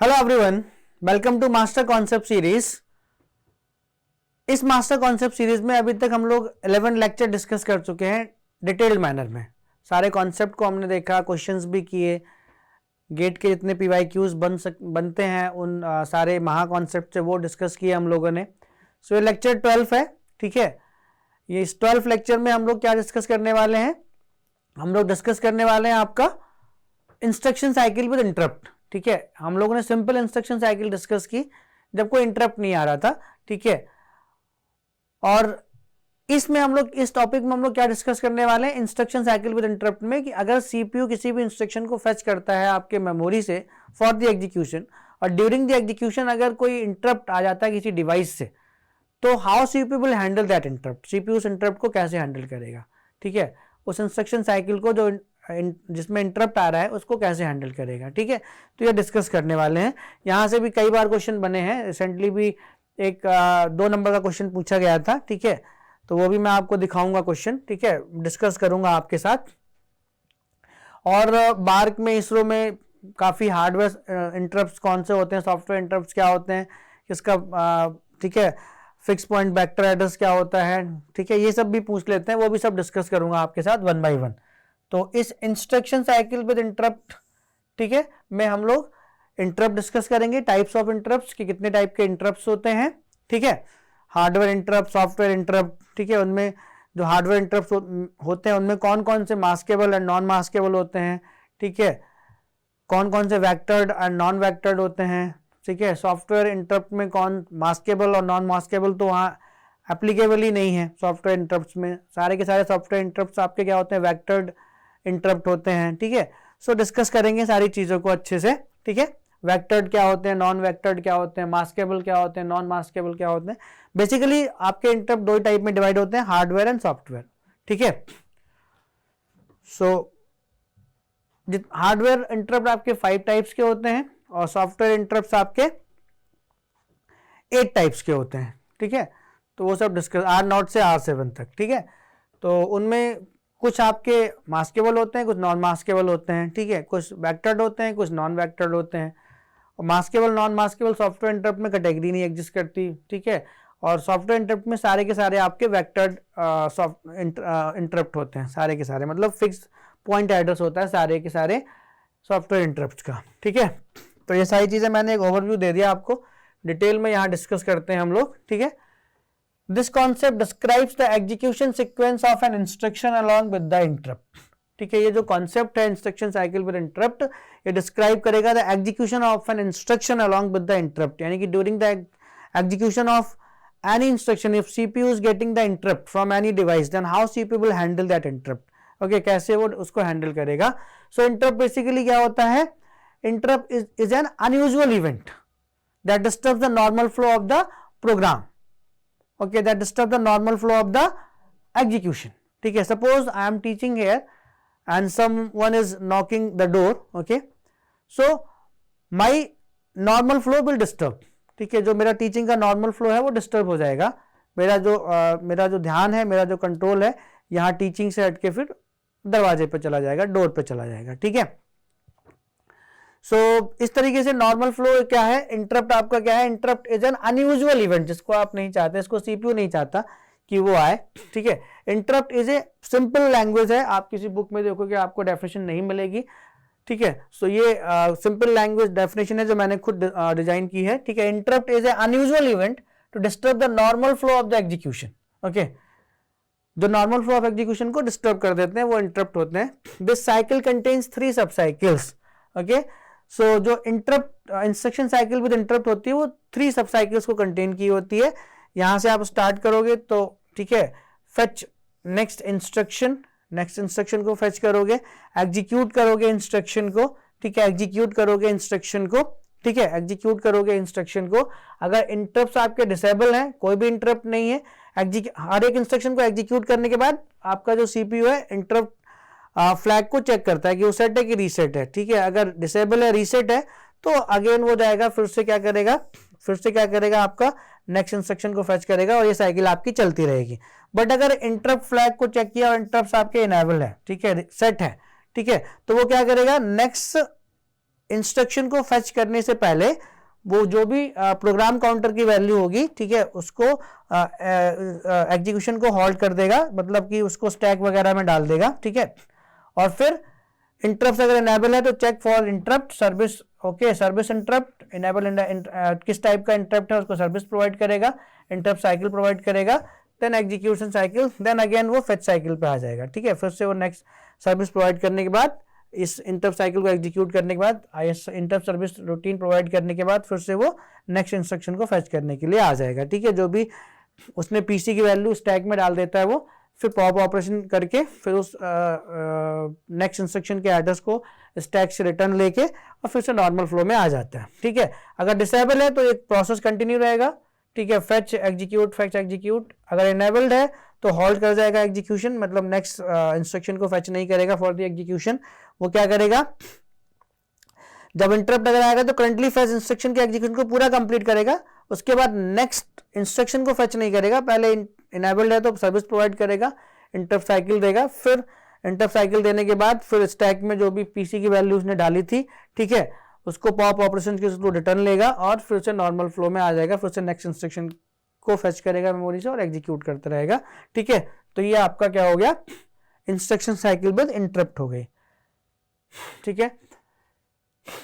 Hello everyone, welcome to master concept series. इस master concept series में अभी तक हम लोग 11 लेक्चर डिस्कस कर चुके हैं डिटेल्ड मैनर में। सारे कॉन्सेप्ट को हमने देखा, क्वेश्चंस भी किए, गेट के जितने PYQs बनते हैं उन सारे महा कॉन्सेप्ट से वो डिस्कस किए हम लोगों ने। सो ये लेक्चर 12 है, ठीक है। ये इस 12 लेक्चर में हम लोग क्या डिस्कस करने वाले हैं? हम लोग डिस्कस करने वाले हैं आपका इंस्ट्रक्शन साइकिल विद इंटरप्ट, ठीक है। हम लोगों ने सिंपल इंस्ट्रक्शन साइकिल डिस्कस की जब कोई इंटरप्ट नहीं आ रहा था, ठीक है। और इसमें हम लोग इस टॉपिक में हम लोग क्या डिस्कस करने वाले हैं इंस्ट्रक्शन साइकिल विद इंटरप्ट में, कि अगर सीपीयू किसी भी इंस्ट्रक्शन को फेच करता है आपके मेमोरी से फॉर द एग्जीक्यूशन, और ड्यूरिंग द एग्जीक्यूशन अगर कोई इंटरप्ट आ जाता है किसी डिवाइस से, तो how CPU will handle that interrupt, CPU उस इंटरप्ट को कैसे हैंडल करेगा, ठीक है। उस इंस्ट्रक्शन साइकिल को जो जिसमें इंटरप्ट आ रहा है उसको कैसे हैंडल करेगा, ठीक है। तो ये डिस्कस करने वाले हैं। यहाँ से भी कई बार क्वेश्चन बने हैं, रिसेंटली भी एक 2 नंबर का क्वेश्चन पूछा गया था, ठीक है। तो वो भी मैं आपको दिखाऊंगा क्वेश्चन, ठीक है, डिस्कस करूंगा आपके साथ। और बार्क में, इसरो में काफ़ी हार्डवेयर इंटरप्ट कौन से होते हैं, सॉफ्टवेयर इंटरप्ट क्या होते हैं, किसका ठीक है, फिक्स पॉइंट वेक्टर एड्रेस क्या होता है, ठीक है, ये सब भी पूछ लेते हैं। वो भी सब डिस्कस करूंगा आपके साथ 1 बाय 1। तो इस इंस्ट्रक्शन साइकिल विद इंटरप्ट, ठीक है, में हम लोग इंटरप्ट डिस्कस करेंगे, टाइप्स ऑफ इंटरप्ट्स कि कितने टाइप के इंटरप्ट्स होते हैं, ठीक है। हार्डवेयर इंटरप्ट, सॉफ्टवेयर इंटरप्ट, ठीक है। उनमें जो हार्डवेयर इंटरप्ट होते हैं उनमें कौन कौन से मास्केबल एंड नॉन मास्केबल होते हैं, ठीक है। कौन कौन से वेक्टर्ड एंड नॉन वेक्टर्ड होते हैं, ठीक है। सॉफ्टवेयर इंटरप्ट में कौन मास्केबल और नॉन मास्केबल तो वहाँ एप्लीकेबल ही नहीं है सॉफ्टवेयर इंटरप्ट्स में। सारे के सारे सॉफ्टवेयर इंटरप्ट्स आपके क्या होते हैं, वेक्टर्ड इंटरप्ट होते हैं, ठीक है। सो डिस्कस करेंगे सारी चीज़ों को अच्छे से, ठीक है। वेक्टर्ड क्या होते हैं, नॉन वेक्टर्ड क्या होते हैं, मास्केबल क्या होते हैं, नॉन मास्केबल क्या होते हैं। बेसिकली आपके इंटरप्ट 2 टाइप में डिवाइड होते हैं, हार्डवेयर एंड सॉफ्टवेयर, ठीक है। सो हार्डवेयर इंटरप्ट आपके 5 टाइप्स के होते हैं और सॉफ्टवेयर इंटरप्ट आपके 8 टाइप्स के होते हैं, ठीक है। तो वो सब डिस्कस R0 से R7 तक, ठीक है। तो उनमें कुछ आपके मास्केबल होते हैं, कुछ नॉन मास्केबल होते हैं, ठीक है। कुछ वेक्टर्ड होते हैं, कुछ नॉन वेक्टर्ड होते हैं। और maskable non maskable software interrupt में कैटेगरी नहीं एग्जिस्ट करती, ठीक है। और सॉफ्टवेयर इंटरप्ट में सारे के सारे आपके वेक्टर्ड इंटरप्ट होते हैं, सारे के सारे, मतलब फिक्स पॉइंट एड्रेस होता है सारे के सारे सॉफ्टवेयर इंटरप्ट का, ठीक है। तो ये सारी चीज़ें मैंने एक ओवरव्यू दे दिया आपको, डिटेल में यहाँ डिस्कस करते हैं हम लोग, ठीक है। This concept describes the execution sequence of an instruction along with the interrupt, ठीक है। ये जो कॉन्सेप्ट है इंस्ट्रक्शन साइकिल विद इंटरप्ट, ये डिस्क्राइब करेगा the execution of an instruction along with the interrupt, यानी कि during the execution of any instruction if CPU is getting the interrupt from any device, then how CPU will handle that interrupt. Okay, कैसे वो उसको handle करेगा। सो interrupt basically क्या होता है, interrupt is an unusual event that disturbs the normal flow of the program, okay, that disturb the normal flow of the execution, ठीक है। suppose I am teaching here and someone is knocking the door, okay, so my normal flow will disturb, ठीक है। जो मेरा teaching का normal flow है वो disturb हो जाएगा। मेरा जो ध्यान है, मेरा जो कंट्रोल है, यहाँ टीचिंग से हट के फिर दरवाजे पे चला जाएगा, डोर पे चला जाएगा, ठीक है। सो इस तरीके से नॉर्मल फ्लो क्या है, इंटरप्ट आपका क्या है, interrupt is an unusual event जिसको आप नहीं चाहते, इसको सीपीयू नहीं चाहता कि वो आए, ठीक है। Interrupt is a simple language है, आप किसी बुक में देखोगे आपको डेफिनेशन नहीं मिलेगी, ठीक है। सो ये सिंपल लैंग्वेज डेफिनेशन है जो मैंने खुद डिजाइन की है, ठीक है। Interrupt is a unusual event to disturb the normal flow of the execution, okay. जो नॉर्मल फ्लो ऑफ एग्जीक्यूशन को डिस्टर्ब कर देते हैं वो इंटरप्ट होते हैं। दिस साइकिल कंटेन्स 3 सब साइकिल्स, ओके। सो जो interrupt instruction cycle with interrupt होती है वो 3 सब साइकिल्स को कंटेन की होती है। यहां से आप स्टार्ट करोगे तो, ठीक है, फेच नेक्स्ट इंस्ट्रक्शन को फेच करोगे, एग्जीक्यूट करोगे इंस्ट्रक्शन को, ठीक है, एग्जीक्यूट करोगे इंस्ट्रक्शन को, ठीक है, एग्जीक्यूट करोगे इंस्ट्रक्शन को। अगर इंटरप्ट्स आपके डिसेबल हैं, कोई भी इंटरप्ट नहीं है, हर एक इंस्ट्रक्शन को एग्जीक्यूट करने के बाद आपका जो सीपीयू है इंटरप्ट फ्लैग को चेक करता है कि वो सेट है कि रीसेट है, ठीक है। अगर डिसेबल है, रीसेट है, तो अगेन वो जाएगा, फिर से क्या करेगा आपका नेक्स्ट इंस्ट्रक्शन को फेच करेगा और ये साइकिल आपकी चलती रहेगी। बट अगर इंटरप्ट फ्लैग को चेक किया और इंटरप्ट आपके इनेबल है, ठीक है, सेट है, ठीक है, तो वो क्या करेगा, नेक्स्ट इंस्ट्रक्शन को फेच करने से पहले वो जो भी प्रोग्राम काउंटर की वैल्यू होगी, ठीक है, उसको एग्जीक्यूशन को हॉल्ट कर देगा, मतलब कि उसको स्टैक वगैरह में डाल देगा, ठीक है। और फिर इंटरप्ट अगर इनेबल है तो check for interrupt service, okay, service interrupt enable, किस टाइप का इंटरप्ट है उसको सर्विस प्रोवाइड करेगा, इंटरप्ट साइकिल प्रोवाइड करेगा, then execution cycle, then again वो फेच साइकिल पे आ जाएगा, ठीक है। फिर से वो नेक्स्ट सर्विस प्रोवाइड करने के बाद, इस इंटरप्ट साइकिल को एग्जीक्यूट करने के बाद, इंटरप्ट सर्विस रूटीन प्रोवाइड करने के बाद फिर से वो नेक्स्ट इंस्ट्रक्शन को फेच करने के लिए आ जाएगा, ठीक है। जो भी उसने पीसी की वैल्यू स्टैक में डाल देता है वो फिर पॉप ऑपरेशन करके फिर उस नेक्स्ट इंस्ट्रक्शन के एड्रेस को स्टैक से रिटर्न लेके और फिर से नॉर्मल फ्लो में आ जाता है, ठीक है। अगर डिसेबल है तो एक प्रोसेस कंटिन्यू रहेगा, ठीक है, फेच एग्जीक्यूट। अगर इनेबल्ड है तो हॉल्ट कर जाएगा एग्जीक्यूशन, मतलब नेक्स्ट इंस्ट्रक्शन को फेच नहीं करेगा फॉर द एग्जीक्यूशन। वो क्या करेगा, जब इंटरप्ट अगर आएगा तो करंटली फेच इंस्ट्रक्शन के एग्जीक्यूशन को पूरा कंप्लीट करेगा, उसके बाद नेक्स्ट इंस्ट्रक्शन को फेच नहीं करेगा, पहले इनेबल्ड है तो सर्विस प्रोवाइड करेगा, इंटरप्ट साइकिल देगा, फिर इंटरप्ट साइकिल देने के बाद फिर स्टैक में जो भी पीसी की वैल्यू उसने डाली थी, ठीक है, उसको पॉप ऑपरेशन के थ्रू रिटर्न लेगा और फिर से नॉर्मल फ्लो में आ जाएगा, फिर से नेक्स्ट इंस्ट्रक्शन को फेच करेगा मेमोरी से और एग्जीक्यूट करता रहेगा, ठीक है। तो ये आपका क्या हो गया, इंस्ट्रक्शन साइकिल विद इंटरप्ट हो गई, ठीक है।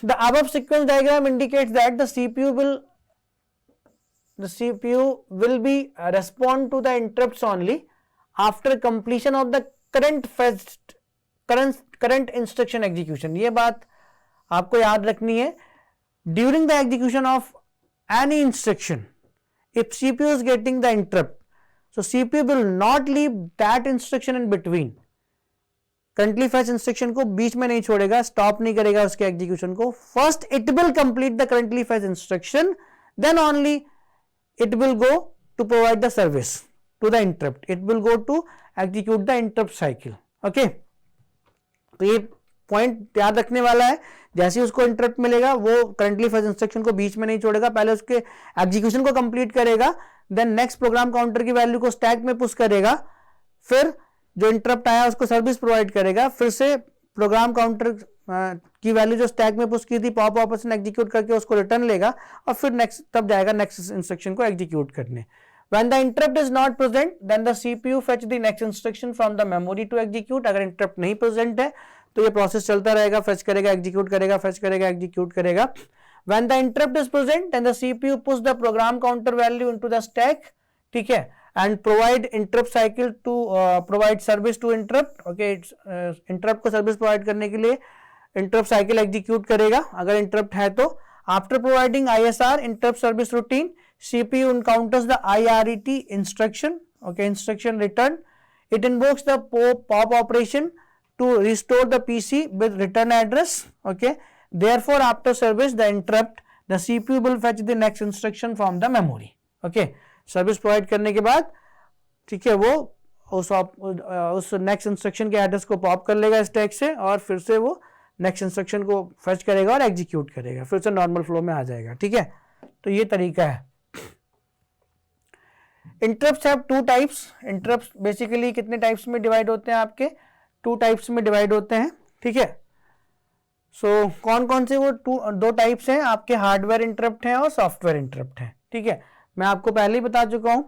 The above sequence diagram indicates that the CPU will be respond to the interrupts only after completion of the current instruction execution. ये बात आपको याद रखनी है, during the execution of any instruction, if CPU is getting the interrupt, so CPU will not leave that instruction in between. Currently fetch instruction को बीच में नहीं छोड़ेगा, स्टॉप नहीं करेगा उसके एग्जीक्यूशन को, first it will complete the currently fetch instruction, then only it will go to provide the service to the interrupt, it will go to execute the interrupt cycle, okay. तो ये point याद रखने वाला है, जैसे ही उसको interrupt मिलेगा वो करंटली फेच इंस्ट्रक्शन को बीच में नहीं छोड़ेगा, पहले उसके एग्जीक्यूशन को कंप्लीट करेगा, देन नेक्स्ट प्रोग्राम काउंटर की वैल्यू को स्टैक में पुश करेगा, फिर जो इंटरप्ट आया उसको सर्विस प्रोवाइड करेगा, फिर से प्रोग्राम काउंटर की वैल्यू जो स्टैक में पुश की थी पॉप ऑपरेशन एग्जीक्यूट करके उसको रिटर्न लेगा और फिर नेक्स्ट तब जाएगा नेक्स्ट इंस्ट्रक्शन को एग्जीक्यूट करने। When the interrupt is not present, then the CPU fetch the next instruction from the memory to execute. अगर इंटरप्ट नहीं प्रेजेंट है तो ये प्रोसेस चलता रहेगा, फेच करेगा, एग्जीक्यूट करेगा, फेच करेगा, एग्जीक्यूट करेगा। When the interrupt is present, then the CPU push the program counter value into the stack, ठीक है, and provide interrupt cycle to provide service to interrupt, okay, interrupt को service provide करने के लिए interrupt cycle execute करेगा अगर interrupt है तो। After providing ISR interrupt service routine, CPU encounters the IRET instruction, okay, instruction return. It invokes the pop operation to restore the PC with return address, okay. Therefore, after service the interrupt, the CPU will fetch the next instruction from the memory, okay. Service provide करने के बाद, ठीक है, वो उस next instruction के address को pop कर लेगा स्टैक से और फिर से वो नेक्स्ट इंस्ट्रक्शन को फेच करेगा और एग्जीक्यूट करेगा, फिर से नॉर्मल फ्लो में आ जाएगा, ठीक है। तो ये तरीका है। Interrupts have two types. Interrupts basically कितने टाइप्स में डिवाइड होते हैं आपके, टू टाइप्स में डिवाइड होते हैं, ठीक है। सो कौन कौन से वो दो टाइप्स हैं आपके, हार्डवेयर इंटरप्ट हैं और सॉफ्टवेयर इंटरप्ट हैं, ठीक है। मैं आपको पहले ही बता चुका हूं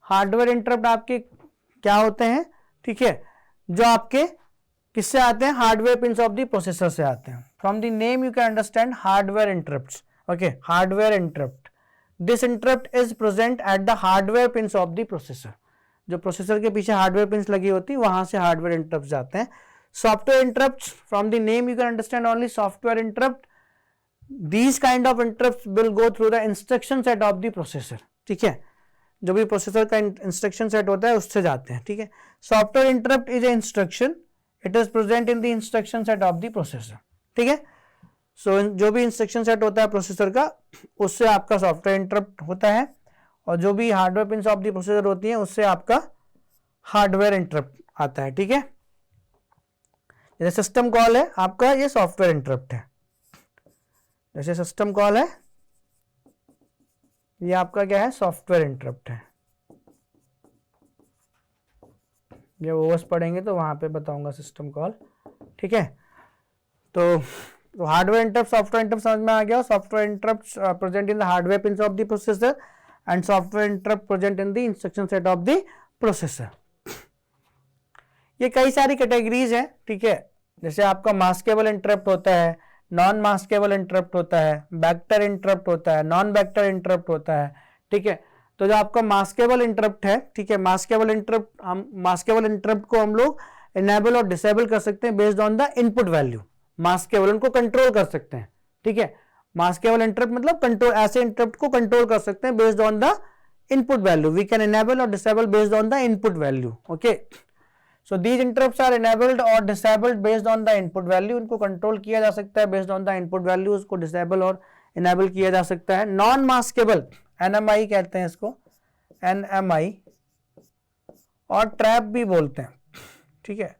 हार्डवेयर इंटरप्ट आपके क्या होते हैं, ठीक है, जो आपके किससे आते हैं, hardware pins of the processor से आते हैं। From the name you can understand hardware interrupts, okay. Hardware interrupt, this interrupt is present at the hardware pins of the processor, जो प्रोसेसर के पीछे हार्डवेयर पिंस लगी होती है वहां से हार्डवेयर इंटरप्ट जाते हैं। Software interrupts, from the name you can understand only software interrupt, these kind of interrupts will go through the instruction set of the processor, ठीक है, जो भी प्रोसेसर का इंस्ट्रक्शन सेट होता है उससे जाते हैं, ठीक है। Software interrupt is A instruction, it is present in the instruction set of the processor, ठीक है। सो जो भी इंस्ट्रक्शन सेट होता है प्रोसेसर का उससे आपका सॉफ्टवेयर इंटरप्ट होता है और जो भी hardware pins of the processor होती हैं उससे आपका हार्डवेयर इंटरप्ट आता है, ठीक है। जैसे सिस्टम कॉल है आपका, ये सॉफ्टवेयर इंटरप्ट है। जैसे सिस्टम कॉल है ये आपका क्या है, सॉफ्टवेयर इंटरप्ट है। जब ओएस पढ़ेंगे तो वहां पे बताऊंगा सिस्टम कॉल, ठीक है। तो तो हार्डवेयर इंटरप्ट, सॉफ्टवेयर इंटरप्ट समझ में आ गया। Software interrupt present in the hardware pins of the processor and software interrupt present in the instruction set of the processor. ये कई सारी कैटेगरीज हैं, ठीक है। जैसे आपका मास्केबल इंटरप्ट होता है, नॉन मास्केबल इंटरप्ट होता है, वेक्टर इंटरप्ट होता है, नॉन वेक्टर इंटरप्ट होता है, ठीक है। तो जो आपका मास्केबल इंटरप्ट है, ठीक है, मास्केबल इंटरप्ट को हम लोग इनेबल और डिसेबल कर सकते हैं based on the input value. Maskable उनको कंट्रोल कर सकते हैं, ठीक है। मास्केबल इंटरप्ट मतलब कंट्रोल, ऐसे इंटरप्ट को कंट्रोल कर सकते हैं based on the input value. We can enable और disable based on the input value, okay. So these interrupts are enabled और disabled based on the input value. इनको control किया जा सकता है based on the input value, उसको disable और enable किया जा सकता है। नॉन मास्केबल, एनएमआई कहते हैं इसको, एनएमआई, और ट्रैप भी बोलते हैं, ठीक है।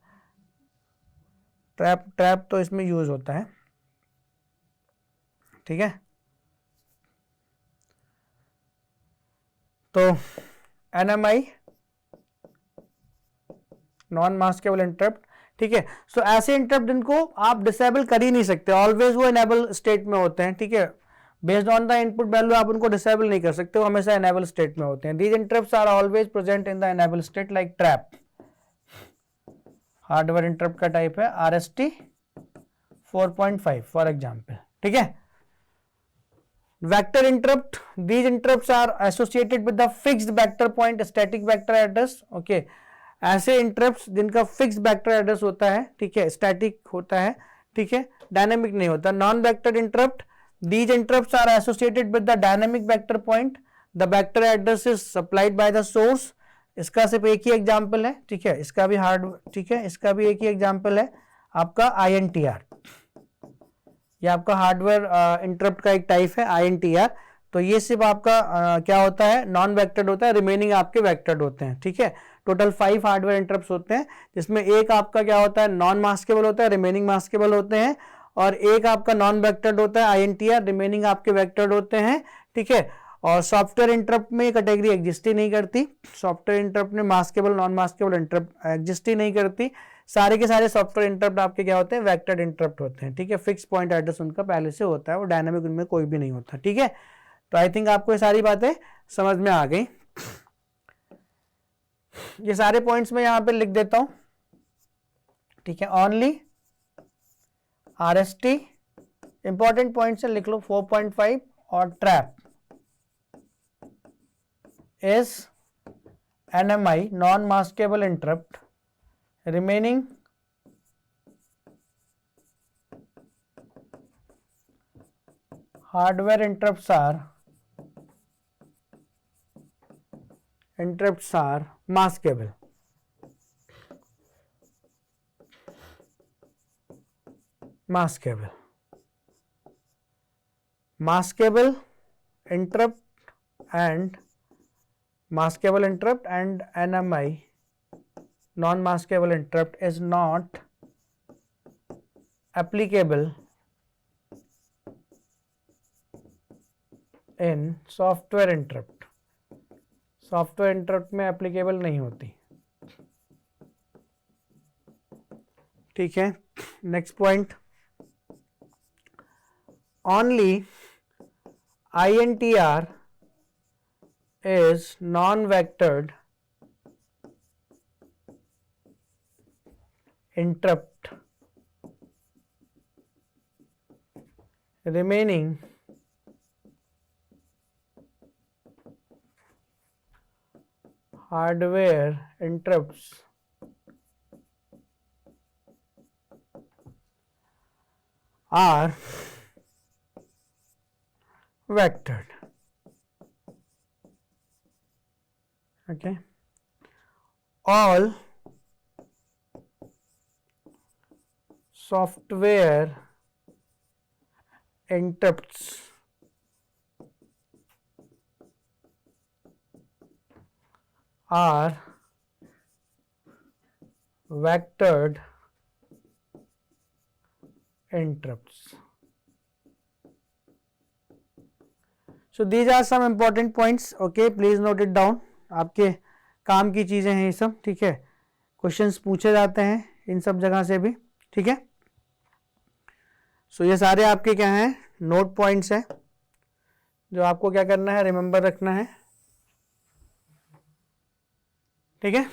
ट्रैप तो इसमें यूज होता है, ठीक है। तो एनएमआई, नॉन मास्केबल इंटरप्ट, ठीक है। सो ऐसे इंटरप्ट जिनको आप डिसेबल कर ही नहीं सकते, ऑलवेज वो इनेबल स्टेट में होते हैं, ठीक है। Based on the input value आप उनको डिसेबल नहीं कर सकते, वो हमेशा इनेबल स्टेट में होते हैं। These interrupts are always present in the enable state like trap. Hardware interrupt का टाइप है RST 4.5 फॉर एग्जाम्पल, ठीक है। Vector interrupt, these interrupts are associated with the fixed vector point, static vector address, okay. ऐसे interrupts जिनका fixed vector address होता है, ठीक है, स्टैटिक होता है, ठीक है, डायनामिक नहीं होता। Non vector interrupt, these interrupts are associated with the dynamic vector point, the vector address is supplied by the source। इसका सिर्फ एक ही एग्जाम्पल है, ठीक है, इसका भी ठीक है, इसका भी एक ही एग्जाम्पल है आपका INTR। ये आपका हार्डवेयर इंटरप्ट का एक टाइप है INTR। तो ये सिर्फ आपका क्या होता है, नॉन वेक्टर्ड होता है, रिमेनिंग आपके वेक्टर्ड होते हैं, ठीक है। टोटल 5 हार्डवेयर इंटरप्ट्स होते हैं, जिसमें एक आपका क्या होता है, नॉन मास्केबल होता है, रिमेनिंग मास्केबल होते हैं, और एक आपका नॉन वेक्टर्ड होता है INTR, रिमेनिंग आपके वेक्टर्ड होते हैं, ठीक है। और सॉफ्टवेयर इंटरप्ट में कैटेगरी एग्जिस्ट ही नहीं करती। सॉफ्टवेयर इंटरप्ट में maskable, non maskable interrupt exist ही नहीं करती। सारे के सारे सॉफ्टवेयर इंटरप्ट आपके क्या होते हैं, वेक्टर्ड इंटरप्ट होते हैं, ठीक है। फिक्स पॉइंट एड्रेस उनका पहले से होता है, वो डायनामिक उनमें कोई भी नहीं होता, ठीक है। तो आई थिंक आपको ये सारी बातें समझ में आ गई। ये सारे पॉइंट्स में यहां पे लिख देता हूं, ठीक है। ओनली RST इंपॉर्टेंट पॉइंट से लिख लो 4.5, और trap is NMI, non maskable interrupt, remaining hardware interrupts are maskable. Maskable interrupt and NMI, non-maskable interrupt, is not applicable in software interrupt। Software interrupt में एप्लीकेबल नहीं होती, ठीक है। Next point, only INTR is non-vectored interrupt, remaining hardware interrupts are vectored, okay। All software interrupts are vectored interrupts। So these are some important points, okay, please note it down। आपके काम की चीजें हैं ये सब, ठीक है। क्वेश्चंस पूछे जाते हैं इन सब जगह से भी, ठीक है। सो ये सारे आपके क्या हैं, नोट पॉइंट्स हैं जो आपको क्या करना है, रिमेंबर रखना है, ठीक है।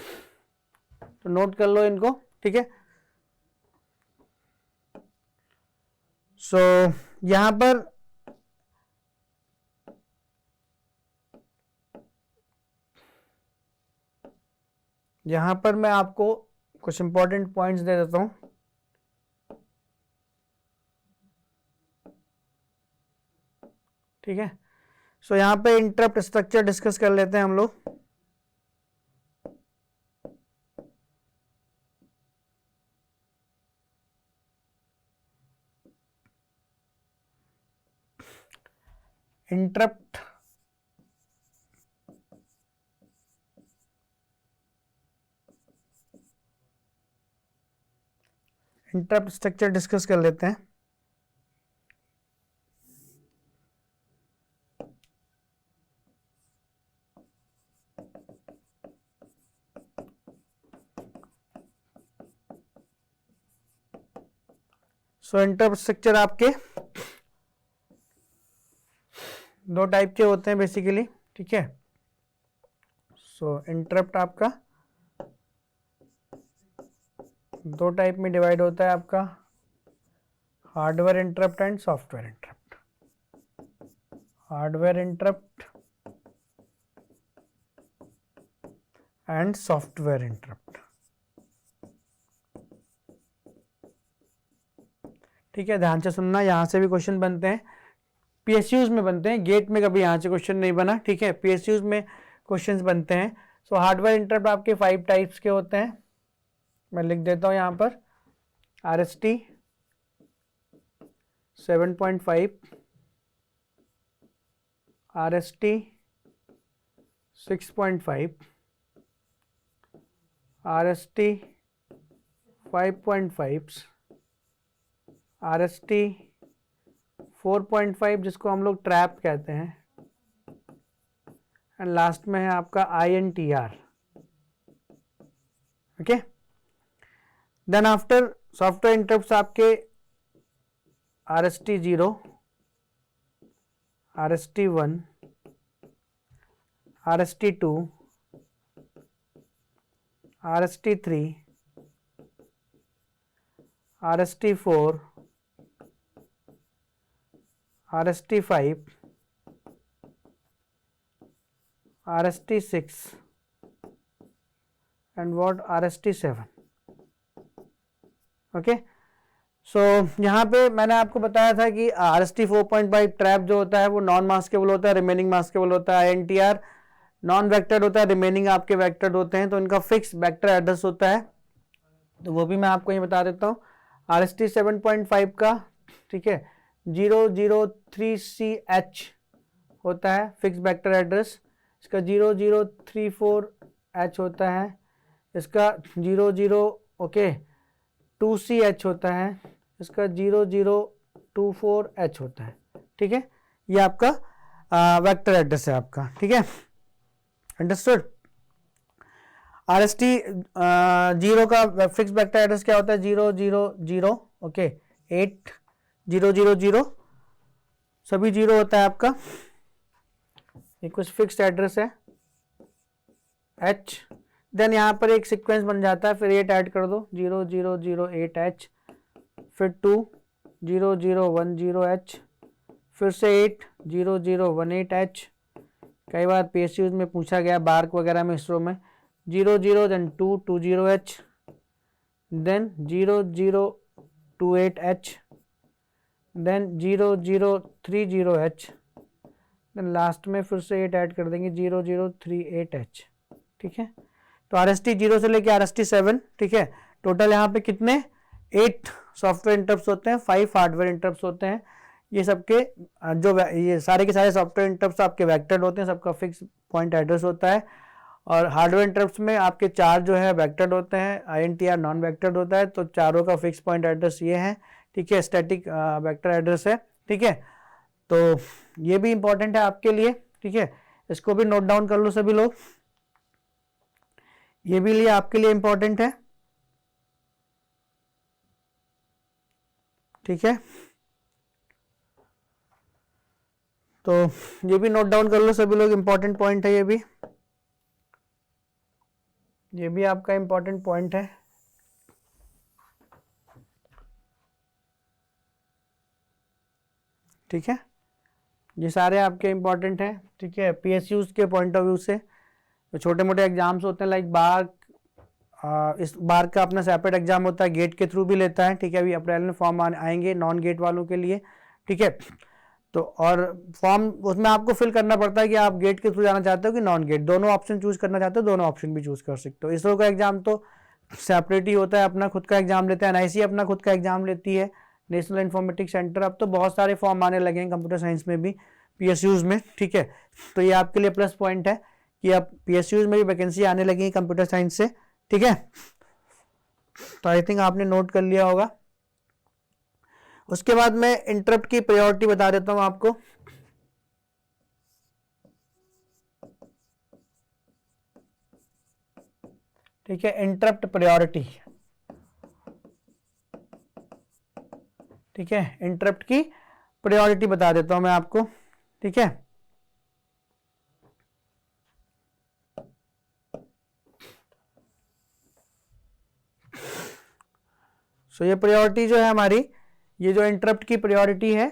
तो नोट कर लो इनको, ठीक है। सो यहां पर मैं आपको कुछ इंपॉर्टेंट पॉइंट्स दे देता हूं, ठीक है। सो यहां पे इंटरप्ट स्ट्रक्चर डिस्कस कर लेते हैं हम लोग। इंटरप्ट स्ट्रक्चर डिस्कस कर लेते हैं। सो इंटरप्ट स्ट्रक्चर आपके दो टाइप के होते हैं बेसिकली, ठीक है। सो इंटरप्ट आपका दो टाइप में डिवाइड होता है आपका, hardware interrupt and software interrupt. Hardware interrupt and software interrupt, ठीक है। ध्यान से सुनना, यहां से भी क्वेश्चन बनते हैं, पीएसयूज में बनते हैं, गेट में कभी यहां से क्वेश्चन नहीं बना, ठीक है। पीएसयूज में क्वेश्चंस बनते हैं। सो हार्डवेयर इंटरप्ट आपके 5 टाइप्स के होते हैं, मैं लिख देता हूं यहां पर। RST 7.5, RST 6.5, RST 5.5, RST 4.5 जिसको हम लोग ट्रैप कहते हैं, एंड लास्ट में है आपका INTR, okay. Then after software interrupts आपके RST 0, RST 1, RST 2, RST 3, RST 4, RST 5, RST 6 and what RST 7, okay. So यहाँ पे मैंने आपको बताया था कि RST 4.5 ट्रैप जो होता है वो नॉन मास्केबल होता है, रिमेनिंग मास्केबल होता है। INTR नॉन वेक्टर्ड होता है, रिमेनिंग आपके वेक्टर्ड होते हैं, तो इनका फिक्स वेक्टर एड्रेस होता है, तो वो भी मैं आपको ये बता देता हूँ। RST 7.5 का, ठीक है, 003CH होता है फिक्स वेक्टर एड्रेस, इसका 0034H होता है, इसका 2CH होता है, इसका 0024H होता है, ठीक है। ये आपका वेक्टर एड्रेस है आपका, ठीक है, अंडरस्टूड। RST 0 का फिक्स वेक्टर एड्रेस क्या होता है, 000, ओके, 8000, सभी 0 होता है आपका, ये कुछ फिक्स्ड एड्रेस है H। देन यहाँ पर एक सीक्वेंस बन जाता है, फिर 8 ऐड कर दो, 0008H, फिर 2 0010H, फिर से 8 0018H। कई बार PSUs में पूछा गया, बार्क वगैरह में, इसरो में, 00 then 220H, then 0028H, then 0030H, then last में फिर से 8 ऐड कर देंगे, 0038H, ठीक है। तो RST 0 से लेके RST 7, ठीक है। टोटल यहाँ पे कितने 8 सॉफ्टवेयर इंटरप्ट्स होते हैं, 5 हार्डवेयर इंटरप्ट्स होते हैं। ये सबके जो ये सारे के सारे सॉफ्टवेयर इंटरप्ट्स आपके वेक्टर्ड होते हैं, सबका फिक्स पॉइंट एड्रेस होता है। और हार्डवेयर इंटरप्ट्स में आपके 4 जो है वेक्टर्ड होते हैं, INTR नॉन वेक्टर्ड होता है, तो चारों का फिक्स पॉइंट एड्रेस ये है, ठीक है, स्टैटिक वेक्टर एड्रेस है, ठीक है। तो ये भी इंपॉर्टेंट है आपके लिए, ठीक है, इसको भी नोट डाउन कर लो सभी लोग, ये भी लिए आपके लिए इंपॉर्टेंट है, ठीक है। तो ये भी नोट डाउन कर लो सभी लोग, इंपॉर्टेंट पॉइंट है ये भी आपका इंपॉर्टेंट पॉइंट है। ठीक है, ये सारे आपके इंपॉर्टेंट हैं। ठीक है, पीएसयूज के पॉइंट ऑफ व्यू से जो छोटे मोटे एग्जाम्स होते हैं लाइक बार, इस बार का अपना सेपरेट एग्जाम होता है, गेट के थ्रू भी लेता है। ठीक है, अभी अप्रैल में फॉर्म आएंगे नॉन गेट वालों के लिए। ठीक है, तो और फॉर्म उसमें आपको फिल करना पड़ता है कि आप गेट के थ्रू जाना चाहते हो कि नॉन गेट, दोनों ऑप्शन चूज करना चाहते हो, दोनों ऑप्शन भी चूज कर सकते हो। इसरो का एग्जाम तो सेपरेट ही होता है, अपना खुद का एग्जाम लेता है। एनआईसी अपना खुद का एग्जाम लेती है, नेशनल इंफॉर्मेटिक्स सेंटर। अब तो बहुत सारे फॉर्म आने लगे हैं कंप्यूटर साइंस में भी, पीएसयूज में। ठीक है, तो ये आपके लिए प्लस पॉइंट है कि अब पीएसयूज में भी वैकेंसी आने लगी है कंप्यूटर साइंस से। ठीक है, तो आई थिंक आपने नोट कर लिया होगा। उसके बाद मैं इंटरप्ट की प्रायोरिटी बता देता हूं आपको। ठीक है, इंटरप्ट प्रायोरिटी। ठीक है, इंटरप्ट की प्रायोरिटी बता देता हूं मैं आपको। ठीक है, सो ये प्रायोरिटी जो है हमारी, ये जो इंटरप्ट की प्रायोरिटी है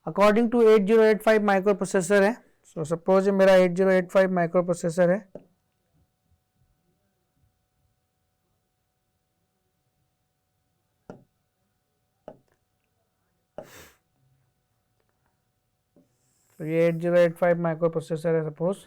अकॉर्डिंग टू 8085 माइक्रो प्रोसेसर है। सो सपोज ये मेरा 8085 माइक्रो प्रोसेसर है। तो ये 8085 माइक्रो प्रोसेसर है सपोज।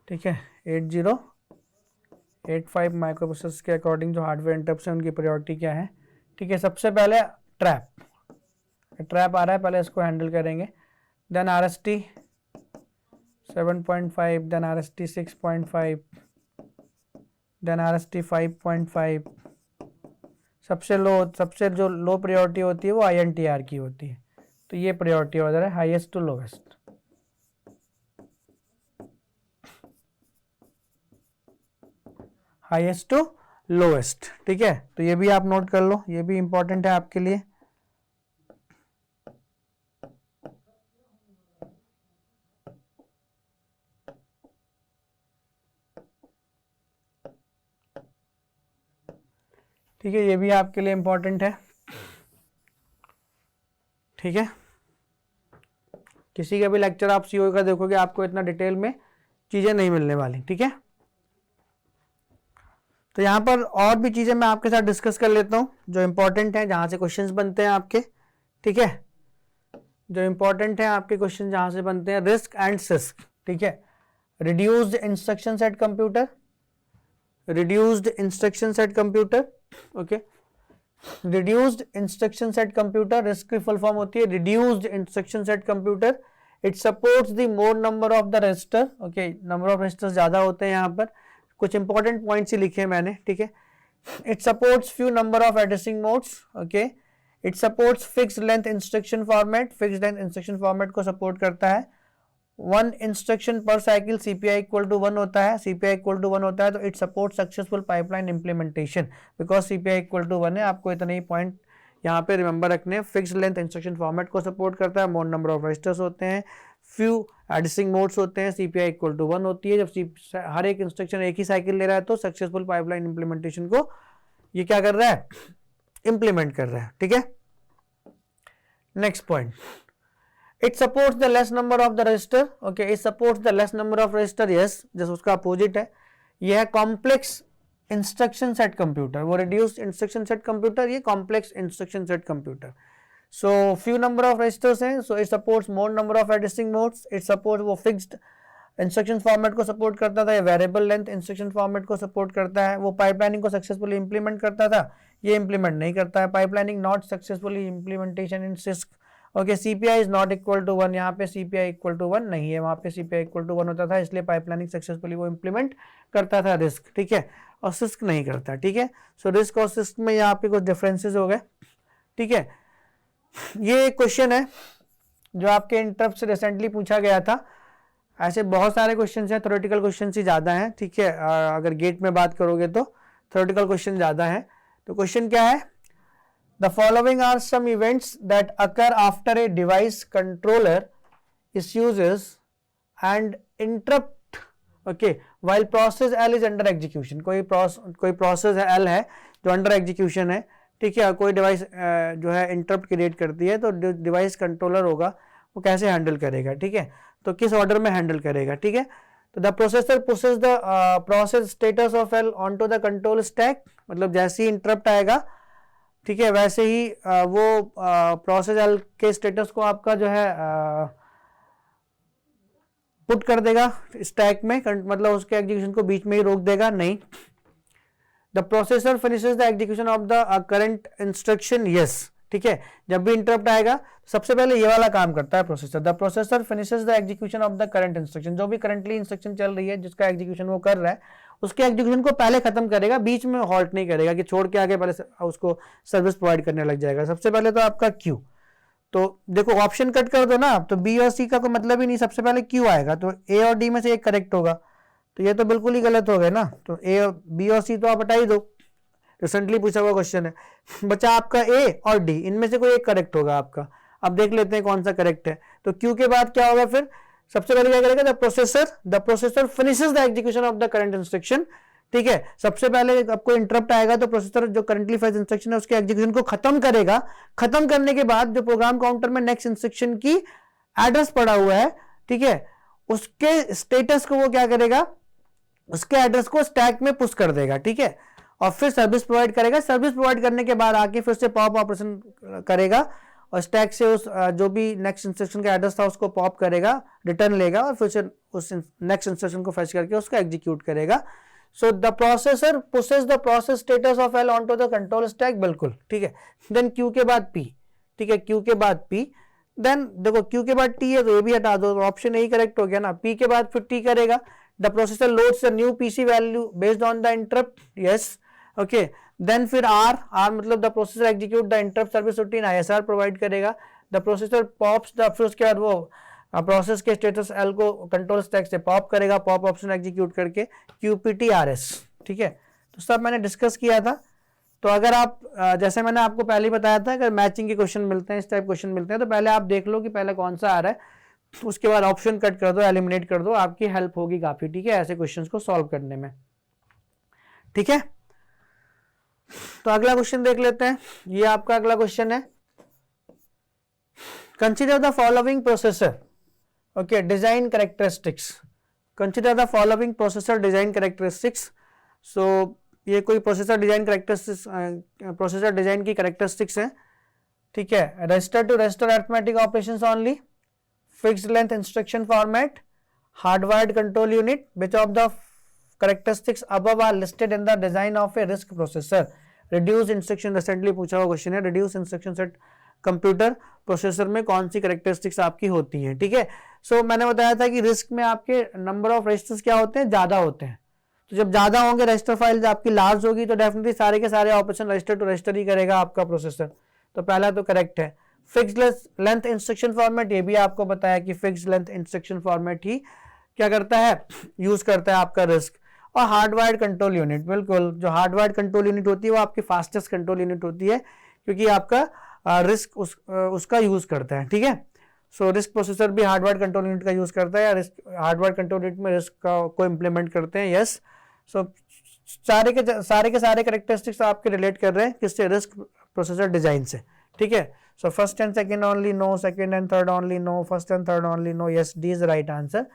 ठीक है, 8085 माइक्रो प्रोसेसर के अकॉर्डिंग जो हार्डवेयर इंटरप्ट है उनकी प्रायोरिटी क्या है। ठीक है, सबसे पहले ट्रैप आ रहा है, पहले इसको हैंडल करेंगे। Then RST 7.5, then RST 6.5, then RST 5.5। सबसे जो लो प्रायोरिटी होती है वो INTR की होती है। तो ये प्रायोरिटी ऑर्डर है highest to lowest. Highest to lowest. ठीक है, तो ये भी आप नोट कर लो, ये भी इंपॉर्टेंट है आपके लिए। ठीक है, ये भी आपके लिए इंपॉर्टेंट है। ठीक है, किसी का भी लेक्चर आप सीओ का देखोगे आपको इतना डिटेल में चीजें नहीं मिलने वाली। ठीक है, तो यहां पर और भी चीजें मैं आपके साथ डिस्कस कर लेता हूं जो इंपॉर्टेंट है, जहां से क्वेश्चंस बनते हैं आपके। ठीक है, जो इंपॉर्टेंट है आपके क्वेश्चन जहां से बनते हैं, रिस्क एंड सिस्क। ठीक है, reduced instruction set computer, reduced instruction set computer. Okay, reduced instruction set computer, RISC की फुल फॉर्म होती है reduced instruction set computer. It supports the more number of the register. Okay, number of registers ज्यादा होते हैं यहाँ पर। कुछ important points ही लिखे हैं मैंने। ठीक है, it supports few number of addressing modes. Okay, it supports fixed length instruction format, fixed length instruction format को सपोर्ट करता है। 1 इंस्ट्रक्शन पर साइकिल, CPI इक्वल टू 1 होता है, CPI इक्वल टू 1 होता है। तो it support successful pipeline implementation because CPI equal to 1 है। आपको इतने ही पॉइंट यहाँ पे रिमेंबर रखने हैं। फिक्स्ड लेंथ इंस्ट्रक्शन फॉर्मेट को सपोर्ट करता है, मोर नंबर ऑफ रजिस्टर्स होते हैं, फ्यू एडिसिंग मोड्स होते हैं, CPI इक्वल टू 1 होती है। जब हर एक इंस्ट्रक्शन एक ही साइकिल ले रहा है तो सक्सेसफुल पाइपलाइन इंप्लीमेंटेशन को ये क्या कर रहा है, इंप्लीमेंट कर रहा है। ठीक है, next point, it supports the less number of the register. okay, it supports the less number of register. yes, जैसे उसका अपोजिट है, यह है कॉम्प्लेक्स इंस्ट्रक्शन सेट कंप्यूटर। वो रिड्यूस्ड इंस्ट्रक्शन सेट कंप्यूटर, ये complex instruction set computer. So few number of registers हैं, so it supports more number of addressing modes. It support, वो fixed instruction format को support करता था, ये variable length instruction format को support करता है। वो पाइपलाइनिंग को सक्सेसफुली इंप्लीमेंट करता था, ये इंप्लीमेंट नहीं करता है। Pipelining not successfully implementation in CISC. Okay, CPI is not equal to 1, यहाँ पे CPI इक्वल टू 1 नहीं है, वहाँ पे CPI इक्वल टू 1 होता था, इसलिए पाइपलाइनिंग सक्सेसफुली वो इंप्लीमेंट करता था रिस्क। ठीक है, और सिस्क नहीं करता। ठीक है, सो रिस्क और सिस्क में यहाँ पे कुछ डिफरेंसेस हो गए। ठीक है, ये क्वेश्चन है जो आपके इंटरप्ट से रिसेंटली पूछा गया था। ऐसे बहुत सारे क्वेश्चन हैं, थ्योरेटिकल क्वेश्चन ही ज़्यादा हैं। ठीक है, अगर गेट में बात करोगे तो थ्योरेटिकल क्वेश्चन ज़्यादा है। तो क्वेश्चन क्या है, The following are some events that occur after a device controller issues and interrupt, okay, while process L is under execution. कोई प्रोसेस L है जो अंडर एग्जीक्यूशन है, ठीक है, कोई डिवाइस जो है इंटरप्ट क्रिएट करती है, तो डिवाइस कंट्रोलर होगा वो कैसे हैंडल करेगा, ठीक है, तो किस ऑर्डर में हैंडल करेगा, ठीक है. तो the processor pushes the process status of L on to the control stack, मतलब जैसे ही इंटरप्ट आएगा, ठीक है, वैसे ही वो प्रोसेस एल के स्टेटस को आपका जो है पुट कर देगा स्टैक में, मतलब उसके एग्जीक्यूशन को बीच में ही रोक देगा नहीं. The processor finishes the execution of the current instruction, yes, ठीक है, जब भी इंटरप्ट आएगा सबसे पहले ये वाला काम करता है processor. The processor finishes the execution of the current instruction, जो भी करंटली इंस्ट्रक्शन चल रही है जिसका एग्जीक्यूशन वो कर रहा है, उसके एग्जीक्यूशन को पहले खत्म करेगा, बीच में हॉल्ट नहीं करेगा कि छोड़ के आगे पहले उसको सर्विस प्रोवाइड करने लग जाएगा. सबसे पहले तो आपका क्यू, तो देखो ऑप्शन कट कर दो ना, तो बी और सी का कोई मतलब ही नहीं, सबसे पहले क्यू आएगा, तो ए और डी में से एक करेक्ट होगा, तो ये तो बिल्कुल ही गलत हो गए ना, तो ए और बी और सी तो आप हटा ही दो, रिसेंटली पूछा हुआ क्वेश्चन है. बचा आपका ए और डी, इनमें से कोई एक करेक्ट होगा आपका. अब देख लेते हैं कौन सा करेक्ट है. तो क्यू के बाद क्या होगा फिर, सबसे पहले क्या करेगा, the processor finishes the execution of the current instruction, ठीक है, सबसे पहले आपको इंटरप्ट आएगा तो प्रोसेसर जो करंटली फेच इंस्ट्रक्शन है उसके एग्जीक्यूशन को खत्म करेगा. खत्म करने के बाद जो प्रोग्राम काउंटर में नेक्स्ट इंस्ट्रक्शन की एड्रेस पड़ा हुआ है, ठीक है, उसके स्टेटस को वो क्या करेगा, उसके एड्रेस को स्टैक में पुश कर देगा, ठीक है, और फिर सर्विस प्रोवाइड करेगा. सर्विस प्रोवाइड करने के बाद आके फिर से पॉप ऑपरेशन करेगा और स्टैक से उस जो भी नेक्स्ट इंस्ट्रक्शन का एड्रेस था उसको पॉप करेगा, रिटर्न लेगा और फिर से उस नेक्स्ट इंस्ट्रक्शन को फेच करके उसको एग्जीक्यूट करेगा. So the processor pushes the process status of L onto the control stack, बिल्कुल ठीक है. देन क्यू के बाद पी, ठीक है, क्यू के बाद पी, देन देखो क्यू के बाद टी है तो ये भी हटा दो, ऑप्शन यही करेक्ट हो गया ना. पी के बाद फिर टी करेगा. The processor loads the new PC value based on the interrupt, yes, okay. Then फिर आर मतलब the processor execute the interrupt service routine, ISR provide करेगा. द प्रोसेसर पॉप्स द, फिर उसके बाद वो प्रोसेस के स्टेटस एल को कंट्रोल स्टैक से पॉप करेगा, पॉप ऑप्शन एग्जीक्यूट करके QPTRS, ठीक है. तो सब मैंने डिस्कस किया था. तो अगर आप जैसे मैंने आपको पहले ही बताया था, अगर मैचिंग के क्वेश्चन मिलते हैं, इस टाइप क्वेश्चन मिलते हैं, तो पहले आप देख लो कि पहले कौन सा आ रहा है, उसके बाद ऑप्शन कट कर दो, एलिमिनेट कर दो, आपकी हेल्प होगी काफी, ठीक है, ऐसे क्वेश्चंस को सॉल्व करने में, ठीक है. तो अगला क्वेश्चन देख लेते हैं. ये आपका अगला क्वेश्चन है. Consider the following processor, okay, design characteristics. Consider the following processor design characteristics. So ये कोई processor design characteristics, processor design की कैरेक्टरिस्टिक्स है, ठीक है. Register to register arithmetic operations only, fixed length instruction format, hardwired control unit. Which of the characteristics above are listed in the design of a RISC processor. Reduce instruction, recently पूछा हुआ question है. Reduce instruction set computer processor में कौन सी characteristics आपकी होती हैं, ठीक है. सो मैंने बताया था कि रिस्क में आपके नंबर ऑफ रजिस्टर्स क्या होते हैं, ज्यादा होते हैं. तो जब ज्यादा होंगे रजिस्टर फाइल आपकी लार्ज होगी तो डेफिनेटली सारे के सारे ऑपरेशन रजिस्टर टू रजिस्टर ही करेगा आपका प्रोसेसर. तो पहला तो करेक्ट है. फिक्स्ड लेंथ इंस्ट्रक्शन फॉर्मेट, ये भी आपको बताया कि फिक्स्ड लेंथ इंस्ट्रक्शन फॉर्मेट ही क्या करता है, यूज करता है आपका रिस्क. और हार्डवायर्ड कंट्रोल यूनिट, बिल्कुल, जो हार्डवायर्ड कंट्रोल यूनिट होती है वो आपकी फास्टेस्ट कंट्रोल यूनिट होती है, क्योंकि आपका रिस्क उसका यूज करता है, ठीक है. सो रिस्क प्रोसेसर भी हार्डवायर्ड कंट्रोल यूनिट का यूज करता है, या रिस्क हार्डवायर्ड कंट्रोल यूनिट में रिस्क को इम्प्लीमेंट करते हैं, यस. सो सारे के सारे कैरेक्टरिस्टिक्स आपके रिलेट कर रहे हैं किससे, रिस्क प्रोसेसर डिजाइन से, ठीक है. So first and second only no, second and third only no, first and third only no, yes, D is the right answer,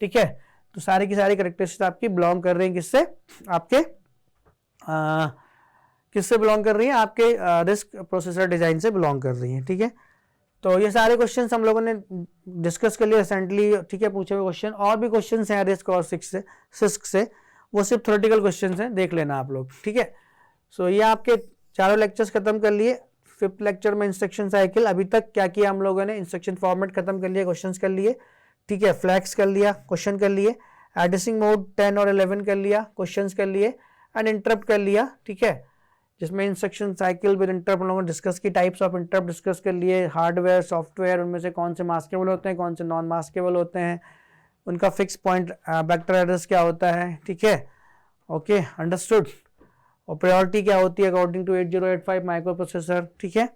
ठीक है. तो सारी की सारी कैरेक्टरिस्टिक्स आपकी बिलोंग कर रही हैं किससे, आपके किससे बिलोंग कर रही है, आपके रिस्क प्रोसेसर डिजाइन से बिलोंग कर रही है, ठीक है. तो ये सारे क्वेश्चंस हम लोगों ने डिस्कस कर लिए रिसेंटली, ठीक है, पूछे हुए क्वेश्चन. और भी क्वेश्चंस हैं रिस्क और सिस्क से, वो सिर्फ थ्योरेटिकल क्वेश्चंस हैं, देख लेना आप लोग, ठीक है. सो ये आपके चारों लेक्चर्स खत्म कर लिए. 5th लेक्चर में इंस्ट्रक्शन साइकिल, अभी तक क्या किया हम लोगों ने, इंस्ट्रक्शन फॉर्मेट खत्म कर लिया, क्वेश्चंस कर लिए, ठीक है, फ्लैग्स कर लिया, क्वेश्चन कर लिए, एड्रेसिंग मोड 10 और 11 कर लिया, क्वेश्चंस कर लिए, एंड इंटरप्ट कर लिया, ठीक है, जिसमें इंस्ट्रक्शन साइकिल विद इंटरप्ट हम लोगों ने डिस्कस की. टाइप्स ऑफ इंटरप्ट डिस्कस कर लिए, हार्डवेयर सॉफ्टवेयर, उनमें से कौन से मास्केबल होते हैं, कौन से नॉन मास्केबल होते हैं, उनका फिक्स पॉइंट वेक्टर एड्रेस क्या होता है, ठीक है, ओके, अंडरस्टूड. और प्रायोरिटी क्या होती है अकॉर्डिंग टू 8085 माइक्रो प्रोसेसर, ठीक है,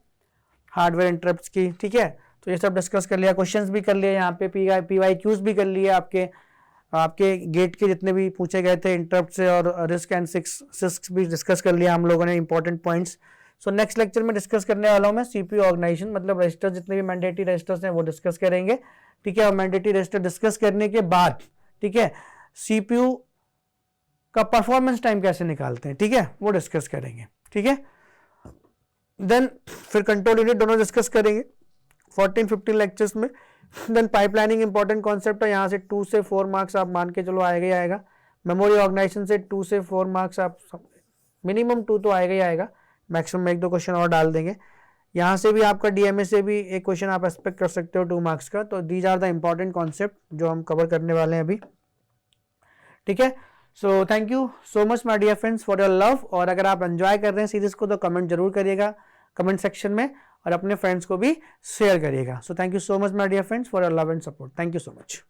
हार्डवेयर इंटरप्ट्स की, ठीक है। तो ये सब डिस्कस कर लिया, क्वेश्चंस भी कर लिए यहाँ पे, PYQs भी कर लिए, आपके गेट के जितने भी पूछे गए थे इंटरप्ट से, और रिस्क एंड सिस्क भी डिस्कस कर लिया हम लोगों ने, important points. So next lecture में डिस्कस करने वाला हूँ मैं CPU ऑर्गेनाइजेशन, मतलब रजिस्टर जितने भी मैंडेटरी रजिस्टर्स हैं वो डिस्कस करेंगे, ठीक है। और मैंडेटरी रजिस्टर डिस्कस करने के बाद, ठीक है, CPU का परफॉर्मेंस टाइम कैसे निकालते हैं, ठीक है, वो डिस्कस करेंगे, ठीक है। देन फिर कंट्रोल यूनिट दोनों डिस्कस करेंगे 14-15 लेक्चर्स में। देन पाइपलाइनिंग इंपॉर्टेंट कॉन्सेप्ट है, यहाँ से 2 से 4 मार्क्स आप मान के चलो आएगा ही आएगा। मेमोरी ऑर्गेनाइजेशन से 2 से 4 मार्क्स आप मिनिमम 2 तो आएगा ही आएगा, मैक्सिमम 1-2 क्वेश्चन और डाल देंगे। यहाँ से भी आपका DMA से भी एक क्वेश्चन आप एक्सपेक्ट कर सकते हो 2 मार्क्स का। तो these are the important concept जो हम कवर करने वाले हैं अभी, ठीक है। So thank you so much my dear friends for your love. और अगर आप एंजॉय कर रहे हैं सीरीज को तो कमेंट जरूर करिएगा कमेंट सेक्शन में, और अपने फ्रेंड्स को भी शेयर करिएगा। So thank you so much my dear friends for your love and support. Thank you so much.